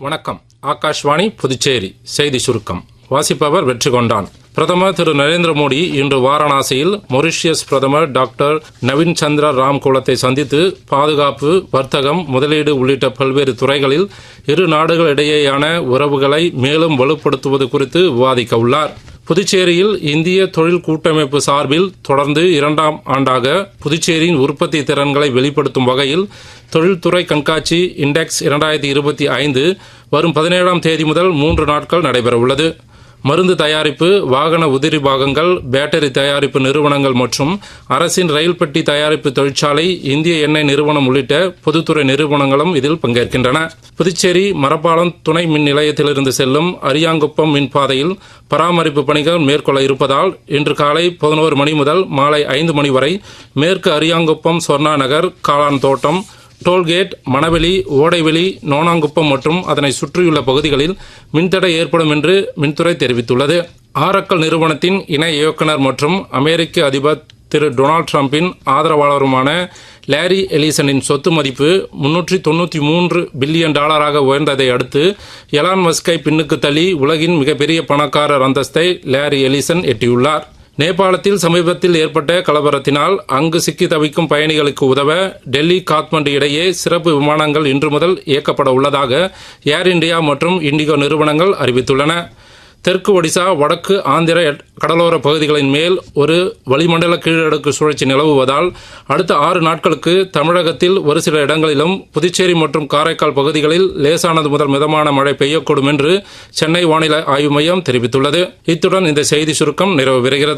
வணக்கம். ஆகாஷ்வாணி புதுச்சேரி செய்தி சுருக்கம் வாசிப்பவர் வெற்றிகொண்டான். பிரதமர் திரு நரேந்திர மோடி இன்று வாரணாசியில் மொரிஷியஸ் பிரதமர் டாக்டர் நவீன் சந்திர ராம்கோலத்தை சந்தித்து பாதுகாப்பு, வர்த்தகம், முதலீடு உள்ளிட்ட பல்வேறு துறைகளில் இரு நாடுகளிடையேயான உறவுகளை மேலும் வலுப்படுத்துவது குறித்து விவாதிக்க உள்ளார். புதுச்சேரியில் இந்திய தொழில் கூட்டமைப்பு சார்பில் தொடர்ந்து 2ஆம் ஆண்டாக புதுச்சேரியின் உற்பத்தி திறன்களை வெளிப்படுத்தும் வகையில் தொழில்துறை கண்காட்சி இண்டெக்ஸ் 2025 வரும் 17ஆம் தேதி முதல் 3 நாட்கள் நடைபெறவுள்ளது. மருந்து தயாரிப்பு, வாகன உதிரி பாகங்கள், பேட்டரி தயாரிப்பு நிறுவனங்கள் மற்றும் அரசின் ரயில் பெட்டி தயாரிப்பு தொழிற்சாலை, இந்திய எண்ணெய் நிறுவனம் உள்ளிட்ட பொதுத்துறை நிறுவனங்களும் இதில் பங்கேற்கின்றன. புதுச்சேரி மரப்பாலம் துணை மின் நிலையத்திலிருந்து செல்லும் அரியாங்குப்பம் மின்பாதையில் பராமரிப்பு பணிகள் மேற்கொள்ள இருப்பதால் இன்று காலை 11 மணி முதல் மாலை 5 மணி வரை மேற்கு அரியாங்குப்பம், சொர்ணா நகர், காளான் தோட்டம், டோல்கேட், மணவெளி, ஓடைவெளி, நோனாங்குப்பம் மற்றும் அதனை சுற்றியுள்ள பகுதிகளில் மின்தடை ஏற்படும் என்று மின்துறை தெரிவித்துள்ளது. ஆரக்கல் நிறுவனத்தின் இணை இயக்குநர் மற்றும் அமெரிக்க அதிபர் திரு டொனால்டு டிரம்பின் ஆதரவாளருமான லேரி எலிசனின் சொத்து மதிப்பு $393 பில்லியன் உயர்ந்ததை அடுத்து எலான் மஸ்கை பின்னுக்கு தள்ளி உலகின் மிகப்பெரிய பணக்காரர் அந்தஸ்தை லேரி எலிசன் எட்டியுள்ளார். நேபாளத்தில் சமீபத்தில் ஏற்பட்ட கலவரத்தினால் அங்கு சிக்கி தவிக்கும் பயணிகளுக்கு உதவ டெல்லி, காத்மண்டு இடையே சிறப்பு விமானங்கள் இன்று முதல் இயக்கப்பட உள்ளதாக ஏர் இண்டியா மற்றும் இண்டிகோ நிறுவனங்கள் அறிவித்துள்ளன. தெற்கு ஒடிசா, வடக்கு ஆந்திர கடலோர பகுதிகளின் மேல் ஒரு வளிமண்டல கீழடுக்கு சுழற்சி நிலவுவதால் அடுத்த 6 நாட்களுக்கு தமிழகத்தில் ஒரு சில இடங்களிலும், புதுச்சேரி மற்றும் காரைக்கால் பகுதிகளில் லேசானது முதல் மிதமான மழை பெய்யக்கூடும் என்று சென்னை வானிலை ஆய்வு மையம் தெரிவித்துள்ளது. இத்துடன் இந்த செய்தி சுருக்கம் நிறைவு பெறுகிறது.